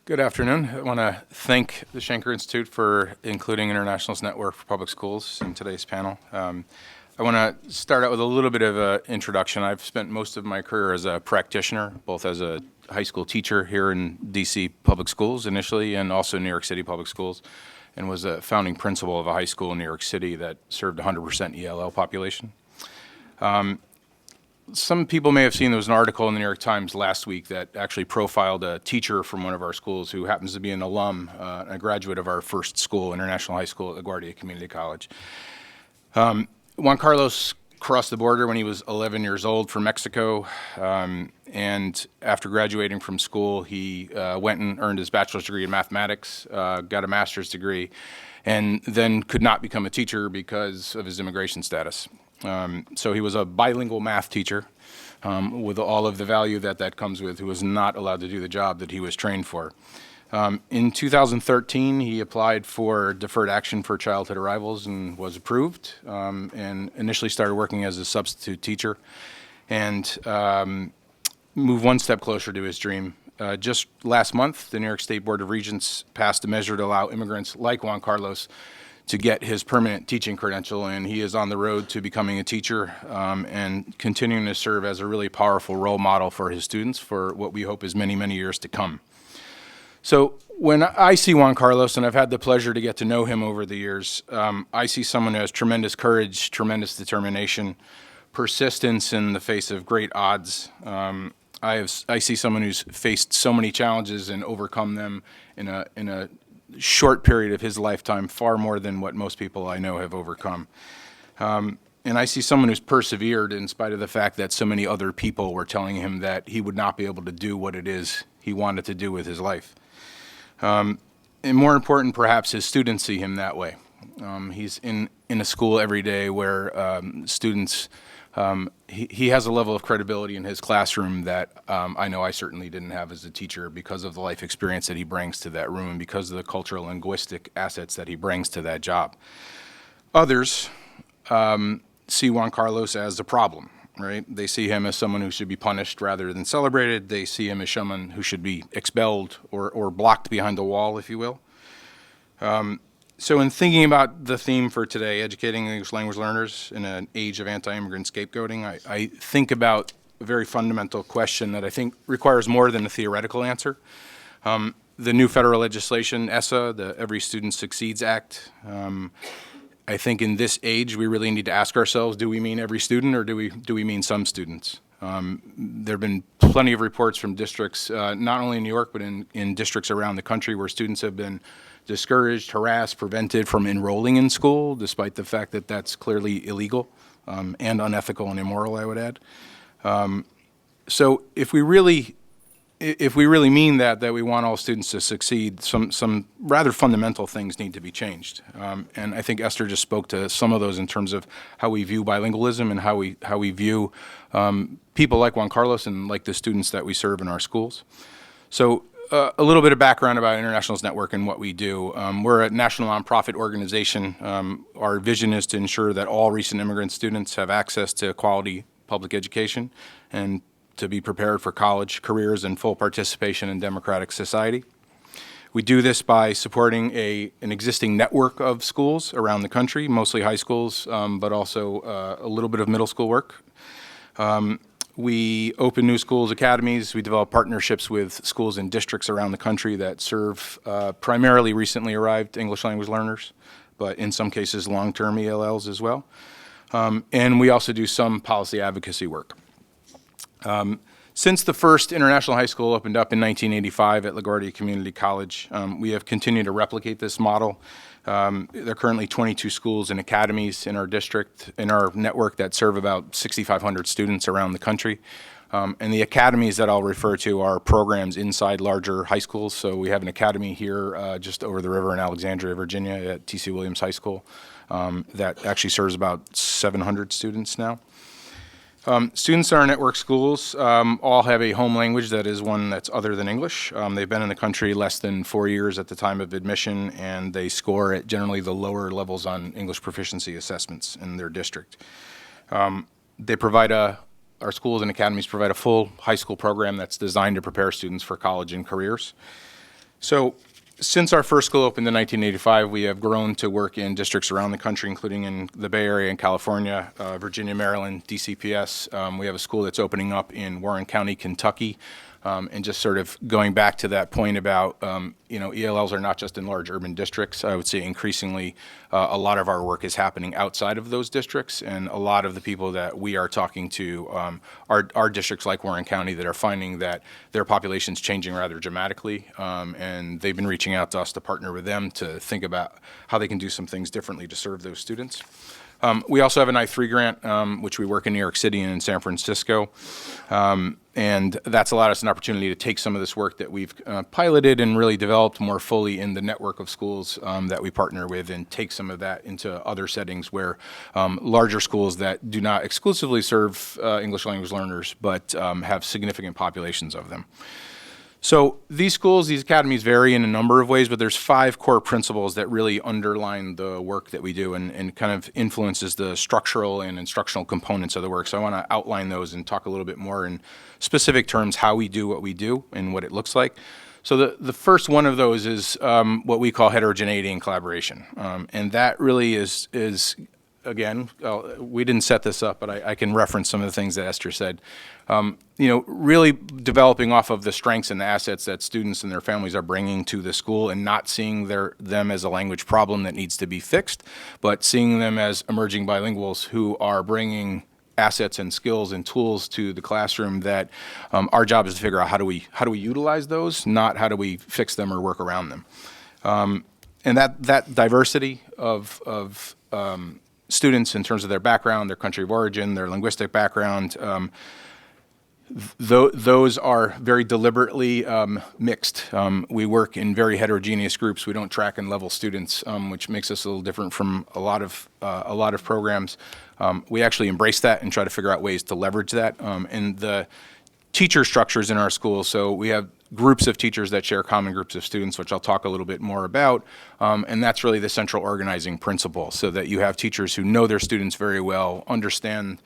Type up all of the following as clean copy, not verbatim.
Good afternoon. I want to thank the Schenker Institute for including Internationals Network for Public Schools in today's panel. I want to start out with a little bit of an introduction. I've spent most of my career as a practitioner, both as a high school teacher here in DC public schools initially, and also New York City public schools, and was a founding principal of a high school in New York City that served 100% ELL population. Some people may have seen there was an article in the New York Times last week that actually profiled a teacher from one of our schools who happens to be an alum, a graduate of our first school, International High School at LaGuardia Community College. Juan Carlos crossed the border when he was 11 years old from Mexico, and after graduating from school, he went and earned his bachelor's degree in mathematics, got a master's degree, and then could not become a teacher because of his immigration status. So he was a bilingual math teacher with all of the value that comes with, who was not allowed to do the job that he was trained for. In 2013, he applied for deferred action for childhood arrivals and was approved, and initially started working as a substitute teacher and moved one step closer to his dream. Just last month, the New York State Board of Regents passed a measure to allow immigrants like Juan Carlos to get his permanent teaching credential, and he is on the road to becoming a teacher and continuing to serve as a really powerful role model for his students for what we hope is many, many years to come. So when I see Juan Carlos, and I've had the pleasure to get to know him over the years, I see someone who has tremendous courage, tremendous determination, persistence in the face of great odds. I see someone who's faced so many challenges and overcome them in a short period of his lifetime, far more than what most people I know have overcome. And I see someone who's persevered in spite of the fact that so many other people were telling him that he would not be able to do what it is he wanted to do with his life. And more important, perhaps, his students see him that way. He's in a school every day where students, he has a level of credibility in his classroom that I know I certainly didn't have as a teacher because of the life experience that he brings to that room and because of the cultural linguistic assets that he brings to that job. Others see Juan Carlos as a problem, right? They see him as someone who should be punished rather than celebrated. They see him as someone who should be expelled or blocked behind the wall, if you will. So in thinking about the theme for today, educating English language learners in an age of anti-immigrant scapegoating, I think about a very fundamental question that I think requires more than a theoretical answer. The new federal legislation, ESSA, the Every Student Succeeds Act, I think in this age we really need to ask ourselves, do we mean every student or do we mean some students? There have been plenty of reports from districts, not only in New York, but in districts around the country where students have been discouraged, harassed, prevented from enrolling in school, despite the fact that that's clearly illegal and unethical and immoral, I would add. So if we really mean that we want all students to succeed, some rather fundamental things need to be changed. And I think Esther just spoke to some of those in terms of how we view bilingualism and how we view people like Juan Carlos and like the students that we serve in our schools. So a little bit of background about Internationals Network and what we do. We're a national nonprofit organization. Our vision is to ensure that all recent immigrant students have access to quality public education and to be prepared for college, careers, and full participation in democratic society. We do this by supporting an existing network of schools around the country, mostly high schools, but also a little bit of middle school work. We open new schools, academies. We develop partnerships with schools and districts around the country that serve primarily recently arrived English language learners, but in some cases long-term ELLs as well. And we also do some policy advocacy work. Since the first international high school opened up in 1985 at LaGuardia Community College, we have continued to replicate this model. There are currently 22 schools and academies in our district, in our network, that serve about 6,500 students around the country. And the academies that I'll refer to are programs inside larger high schools. So we have an academy here just over the river in Alexandria, Virginia at T.C. Williams High School that actually serves about 700 students now. Students in our network schools all have a home language that is one that's other than English. They've been in the country less than 4 years at the time of admission, and they score at generally the lower levels on English proficiency assessments in their district. Our schools and academies provide a full high school program that's designed to prepare students for college and careers. So since our first school opened in 1985, we have grown to work in districts around the country, including in the Bay Area and California, Virginia, Maryland, DCPS. We have a school that's opening up in Warren County, Kentucky. And just sort of going back to that point about, ELLs are not just in large urban districts. I would say increasingly a lot of our work is happening outside of those districts, and a lot of the people that we are talking to are districts like Warren County that are finding that their population's changing rather dramatically, and they've been reaching out to us to partner with them to think about how they can do some things differently to serve those students. We also have an I-3 grant, which we work in New York City and in San Francisco. And that's allowed us an opportunity to take some of this work that we've piloted and really developed more fully in the network of schools that we partner with, and take some of that into other settings where larger schools that do not exclusively serve English language learners, but have significant populations of them. So these schools, these academies vary in a number of ways, but there's 5 core principles that really underline the work that we do and kind of influences the structural and instructional components of the work. So I want to outline those and talk a little bit more in specific terms how we do what we do and what it looks like. So the first one of those is what we call heterogeneity and collaboration. And that really is again, we didn't set this up, but I can reference some of the things that Esther said. Really developing off of the strengths and the assets that students and their families are bringing to the school, and not seeing them as a language problem that needs to be fixed, but seeing them as emerging bilinguals who are bringing assets and skills and tools to the classroom that our job is to figure out how do we utilize those, not how do we fix them or work around them. And that diversity of students in terms of their background, their country of origin, their linguistic background, those are very deliberately mixed. We work in very heterogeneous groups. We don't track and level students, which makes us a little different from a lot of programs. We actually embrace that and try to figure out ways to leverage that. And the teacher structures in our schools, so we have groups of teachers that share common groups of students, which I'll talk a little bit more about, and that's really the central organizing principle, so that you have teachers who know their students very well, understand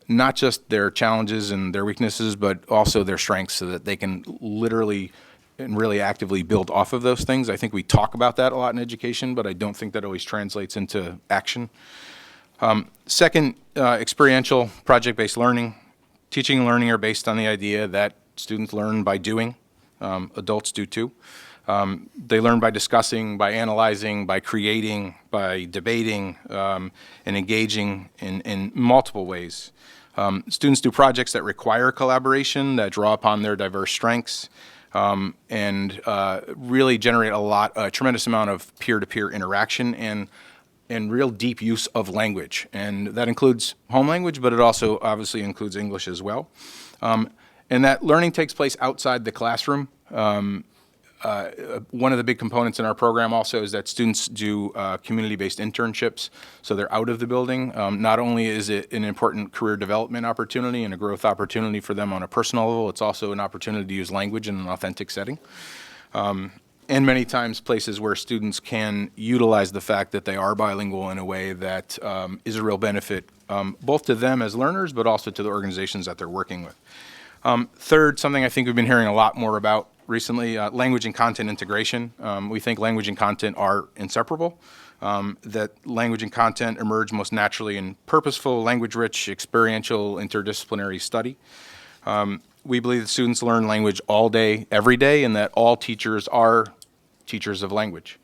not just their challenges and their weaknesses, but also their strengths, so that they can literally and really actively build off of those things. I think we talk about that a lot in education, but I don't think that always translates into action. Second, experiential project-based learning. Teaching and learning are based on the idea that students learn by doing. Adults do too. They learn by discussing, by analyzing, by creating, by debating, and engaging in multiple ways. Students do projects that require collaboration, that draw upon their diverse strengths, and really generate a tremendous amount of peer-to-peer interaction and real deep use of language. And that includes home language, but it also obviously includes English as well. And that learning takes place outside the classroom. One of the big components in our program also is that students do community-based internships, so they're out of the building. Not only is it an important career development opportunity and a growth opportunity for them on a personal level, it's also an opportunity to use language in an authentic setting. And many times places where students can utilize the fact that they are bilingual in a way that is a real benefit both to them as learners, but also to the organizations that they're working with. Third, something I think we've been hearing a lot more about recently, language and content integration. We think language and content are inseparable, that language and content emerge most naturally in purposeful, language-rich, experiential, interdisciplinary study. We believe that students learn language all day, every day, and that all teachers are teachers of language.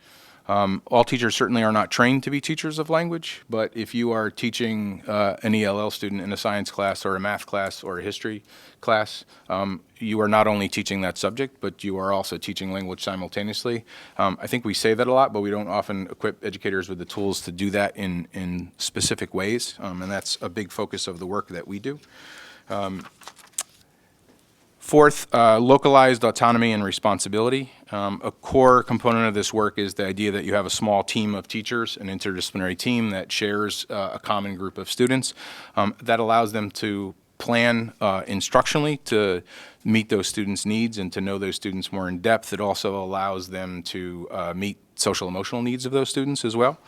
All teachers certainly are not trained to be teachers of language, but if you are teaching an ELL student in a science class or a math class or a history class, you are not only teaching that subject, but you are also teaching language simultaneously. I think we say that a lot, but we don't often equip educators with the tools to do that in specific ways, and that's a big focus of the work that we do. Fourth, localized autonomy and responsibility. A core component of this work is the idea that you have a small team of teachers, an interdisciplinary team that shares a common group of students that allows them to plan instructionally to meet those students' needs and to know those students more in depth. It also allows them to meet social emotional needs of those students as well.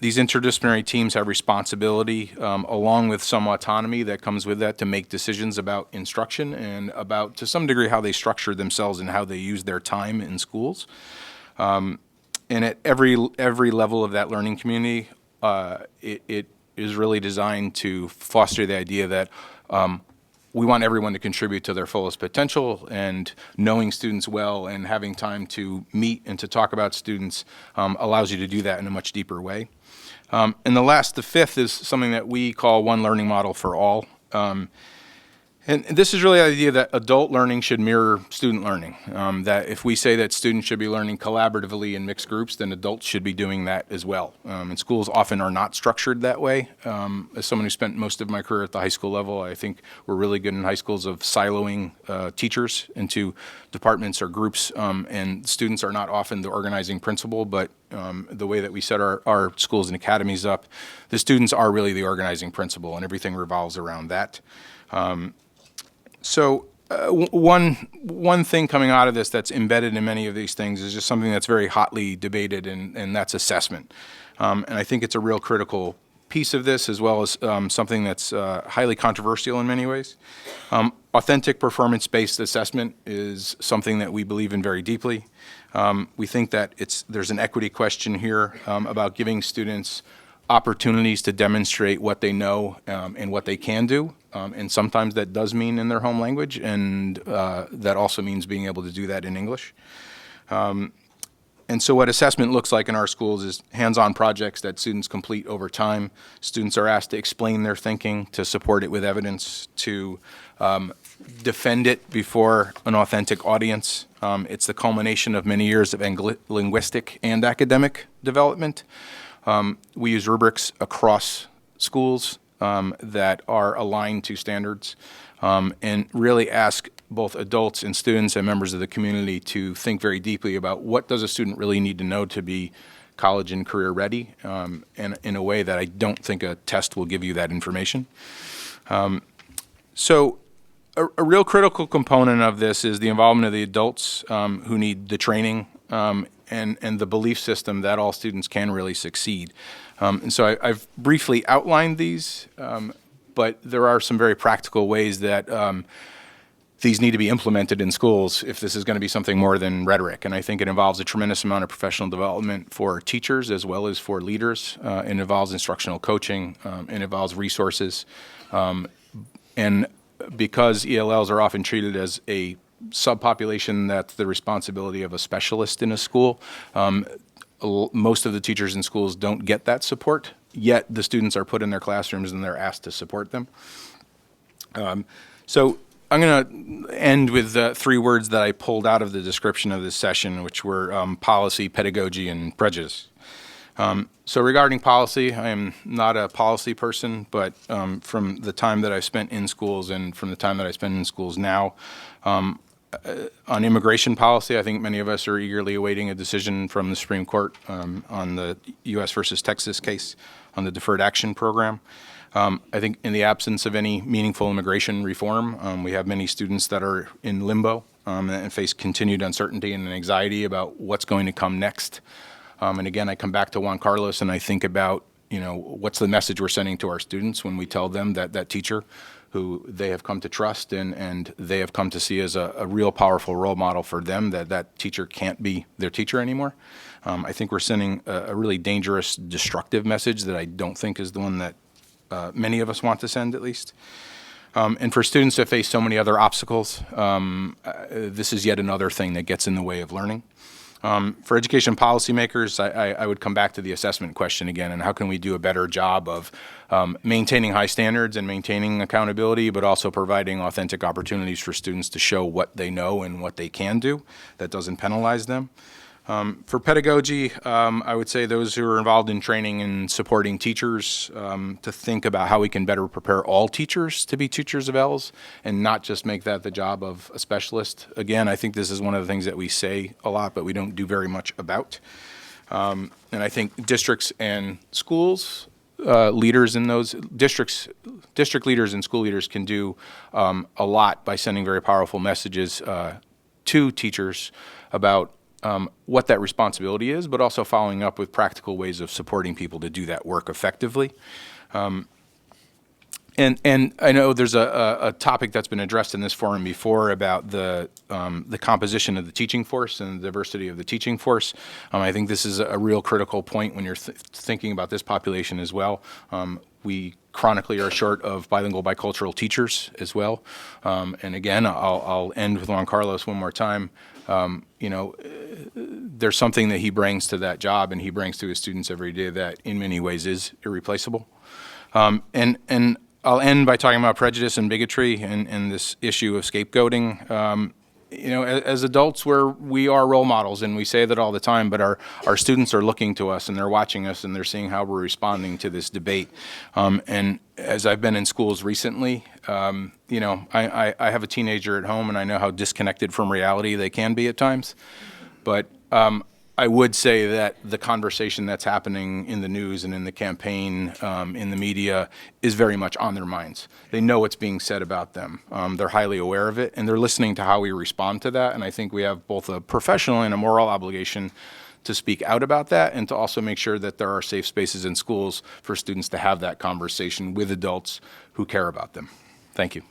These interdisciplinary teams have responsibility, along with some autonomy that comes with that, to make decisions about instruction and about, to some degree, how they structure themselves and how they use their time in schools. And at every level of that learning community, it is really designed to foster the idea that we want everyone to contribute to their fullest potential, and knowing students well and having time to meet and to talk about students allows you to do that in a much deeper way. And the fifth is something that we call one learning model for all. And this is really the idea that adult learning should mirror student learning, that if we say that students should be learning collaboratively in mixed groups, then adults should be doing that as well. And schools often are not structured that way. As someone who spent most of my career at the high school level, I think we're really good in high schools of siloing teachers into departments or groups, and students are not often the organizing principle, but the way that we set our schools and academies up, the students are really the organizing principle, and everything revolves around that. So one thing coming out of this that's embedded in many of these things is just something that's very hotly debated, and that's assessment. And I think it's a real critical piece of this, as well as something that's highly controversial in many ways. Authentic performance-based assessment is something that we believe in very deeply. We think that there's an equity question here about giving students opportunities to demonstrate what they know and what they can do. And sometimes that does mean in their home language, and that also means being able to do that in English. And so what assessment looks like in our schools is hands-on projects that students complete over time. Students are asked to explain their thinking, to support it with evidence, to defend it before an authentic audience. It's the culmination of many years of linguistic and academic development. We use rubrics across schools that are aligned to standards, and really ask both adults and students and members of the community to think very deeply about what does a student really need to know to be college and career ready, and in a way that I don't think a test will give you that information. So a real critical component of this is the involvement of the adults who need the training and the belief system that all students can really succeed. And so I've briefly outlined these, but there are some very practical ways that these need to be implemented in schools if this is going to be something more than rhetoric. And I think it involves a tremendous amount of professional development for teachers as well as for leaders. It involves instructional coaching. It involves resources. And because ELLs are often treated as a subpopulation that's the responsibility of a specialist in a school, most of the teachers in schools don't get that support, yet the students are put in their classrooms and they're asked to support them. So I'm going to end with 3 words that I pulled out of the description of this session, which were policy, pedagogy, and prejudice. So regarding policy, I am not a policy person, but from the time that I've spent in schools and from the time that I spend in schools now, on immigration policy, I think many of us are eagerly awaiting a decision from the Supreme Court on the U.S. versus Texas case on the Deferred Action Program. I think in the absence of any meaningful immigration reform, we have many students that are in limbo and face continued uncertainty and anxiety about what's going to come next. And again, I come back to Juan Carlos and I think about, what's the message we're sending to our students when we tell them that that teacher who they have come to trust and they have come to see as a real powerful role model for them, that teacher can't be their teacher anymore. I think we're sending a really dangerous, destructive message that I don't think is the one that many of us want to send, at least. And for students that face so many other obstacles, this is yet another thing that gets in the way of learning. For education policymakers, I would come back to the assessment question again, and how can we do a better job of maintaining high standards and maintaining accountability, but also providing authentic opportunities for students to show what they know and what they can do that doesn't penalize them. For pedagogy, I would say those who are involved in training and supporting teachers to think about how we can better prepare all teachers to be teachers of L's and not just make that the job of a specialist. Again, I think this is one of the things that we say a lot, but we don't do very much about. And I think districts and schools, leaders in those districts, district leaders and school leaders can do a lot by sending very powerful messages to teachers about what that responsibility is, but also following up with practical ways of supporting people to do that work effectively. And I know there's a topic that's been addressed in this forum before about the composition of the teaching force and the diversity of the teaching force. I think this is a real critical point when you're thinking about this population as well. We chronically are short of bilingual, bicultural teachers as well. And again, I'll end with Juan Carlos one more time. There's something that he brings to that job and he brings to his students every day that in many ways is irreplaceable. And I'll end by talking about prejudice and bigotry and this issue of scapegoating. As adults, we are role models, and we say that all the time, but our students are looking to us, and they're watching us, and they're seeing how we're responding to this debate. And as I've been in schools recently, I have a teenager at home, and I know how disconnected from reality they can be at times. But I would say that the conversation that's happening in the news and in the campaign, in the media, is very much on their minds. They know what's being said about them. They're highly aware of it, and they're listening to how we respond to that. And I think we have both a professional and a moral obligation to speak out about that and to also make sure that there are safe spaces in schools for students to have that conversation with adults who care about them. Thank you.